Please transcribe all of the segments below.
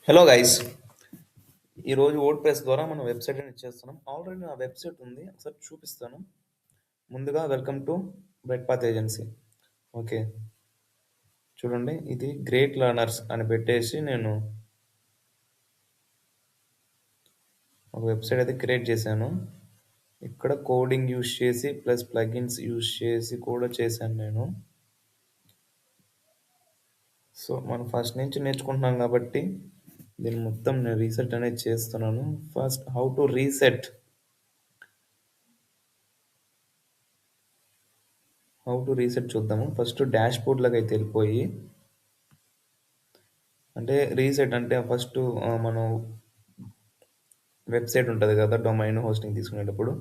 Hello guys, ఈరోజు word press ద్వారా మనం వెబ్సైట్ అనేది చేస్తున్నాం. ఆల్రెడీ నా వెబ్సైట్ ఉంది, ఒకసారి చూపిస్తాను. ముందుగా welcome to bread path agency. Okay, చూడండి, ఇది గ్రేట్ లర్నర్స్ అని పెట్టేసి నేను ఒక వెబ్సైట్ అయితే క్రియేట్ చేశాను. ఇక్కడ కోడింగ్ యూజ్ చేసి ప్లస్ ప్లగిన్స్ యూజ్ చేసి కూడా చేశాను నేను. సో మనం ఫస్ట్ నుంచి నేర్చుకుంటున్నాం కాబట్టి దీన్ని మొత్తం నేను రీసెట్ అనేది చేస్తున్నాను. ఫస్ట్ హౌ టు రీసెట్ చూద్దాము. ఫస్ట్ డాష్ బోర్డ్లోకి అయితే వెళ్ళిపోయి, అంటే రీసెట్ అంటే ఫస్ట్ మనం వెబ్సైట్ ఉంటుంది కదా, డొమైన్ హోస్టింగ్ తీసుకునేటప్పుడు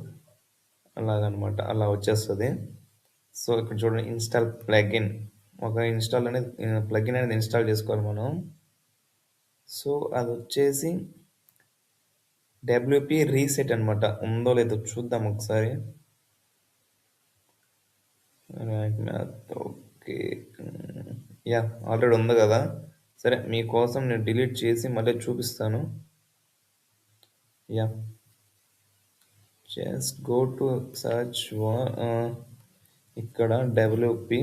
అలాగనమాట, అలా వచ్చేస్తుంది. సో ఇక్కడ చూడండి, ఇన్స్టాల్ ప్లగిన్. ఒక ప్లగిన్ అనేది ఇన్స్టాల్ చేసుకోవాలి మనం. సో అది వచ్చేసి డబ్ల్యూపీ రీసెట్ అనమాట. ఉందో లేదో చూద్దాం ఒకసారి. ఓకే, యా ఆల్రెడీ ఉంది కదా. సరే, మీకోసం నేను డిలీట్ చేసి మళ్ళీ చూపిస్తాను. Yeah, just go to search ఇక్కడ డబ్ల్యూపీ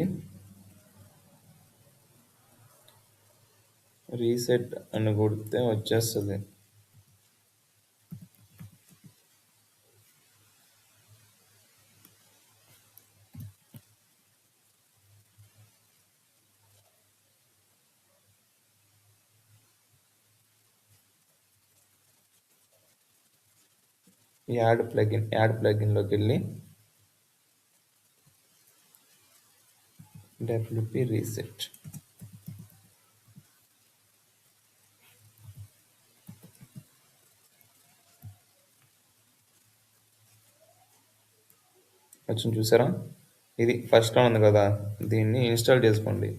రీసెట్ అని కొడితే వచ్చేస్తుంది. యాడ్ ప్లగిన్లోకి వెళ్ళి డబ్ల్యూపీ రీసెట్ వచ్చింది, చూసారా? ఇది ఫస్ట్లో ఉంది కదా, దీన్ని ఇన్స్టాల్ చేసుకోండి.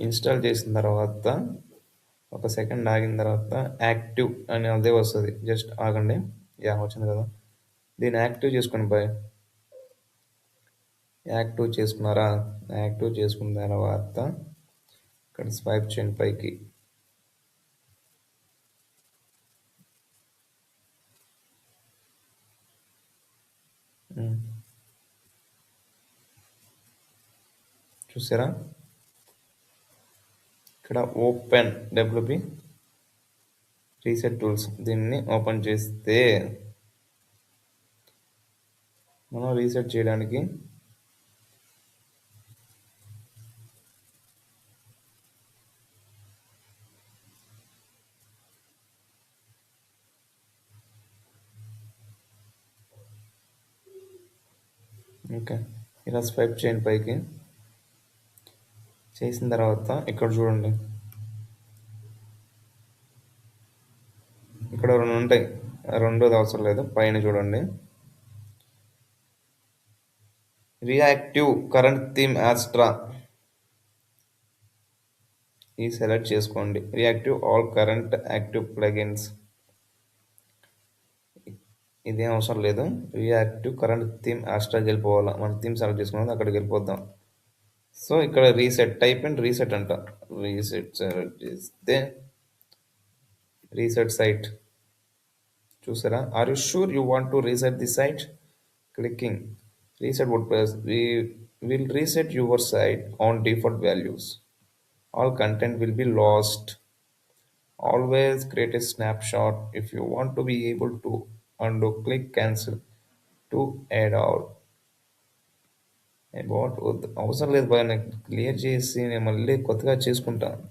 ఇన్స్టాల్ చేసిన తర్వాత ఒక సెకండ్ ఆగిన తర్వాత యాక్టివ్ అని అదే వస్తుంది. జస్ట్ ఆగండి. యా, వచ్చింది కదా, దీన్ని యాక్టివ్ చేసుకోండి బాయ్. యాక్టివ్ చేసుకున్నారా? యాక్టివ్ చేసుకున్న తర్వాత ఇక్కడ స్వైప్ చేయండి పైకి. చూసారా? ఇక్కడ ఓపెన్ డబ్ల్యూపీ రీసెట్ టూల్స్, దీన్ని ఓపెన్ చేస్తే మనం రీసెట్ చేయడానికి ఓకే, ఇలా స్వైప్ చేయండి పైకి. చేసిన తర్వాత ఇక్కడ చూడండి, ఇక్కడ రెండు ఉంటాయి. రెండోది అవసరం లేదు, పైన చూడండి, రియాక్టివ్ కరెంట్ థీమ్ ఆస్ట్రా. ఈ సెలెక్ట్ చేసుకోండి. Reactive all current active plugins, ఇదేం అవసరం లేదు. రియాక్టివ్ కరెంట్ థీమ్ ఆస్ట్రాకి వెళ్ళిపోవాలా. మన థీమ్ సెలెక్ట్ చేసుకున్నది అక్కడికి వెళ్ళిపోద్దాం. సో ఇక్కడ రీసెట్ టైప్ అండ్ రీసెట్ అంట. రీసెట్ సెలెక్ట్ చేస్తే రీసెట్ సైట్, చూసారా? Are you sure you want to reset the site? Clicking reset WordPress. We will reset your site on default values. All content will be lost. Always create a snapshot if you want to be able to undo. Click cancel to add out. About అవసరం లేదు బాగా, నాకు clear చేసి నేను మళ్ళీ కొత్తగా చేసుకుంటాను.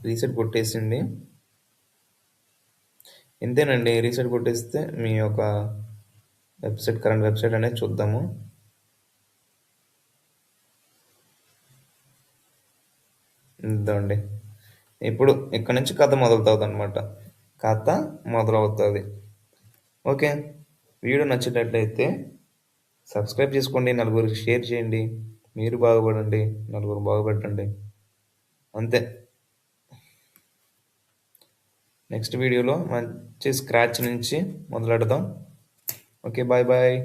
Reset కొట్టేసింది, ఇంతేనండి. రీసెట్ కొట్టేస్తే మీ యొక్క కరెంట్ వెబ్సైట్ అనేది చూద్దాము. ఇదండి, ఇప్పుడు ఇక్కడ నుంచి కథ మొదలవుతుంది అనమాట. కథ మొదలవుతుంది. ఓకే, వీడియో నచ్చినట్లయితే సబ్స్క్రైబ్ చేసుకోండి, నలుగురికి షేర్ చేయండి. మీరు బాగుపడండి, నలుగురు బాగుపెట్టండి. అంతే. నెక్స్ట్ వీడియోలో మంచి స్క్రాచ్ నుంచి మొదలెడదాం. Okay, bye bye.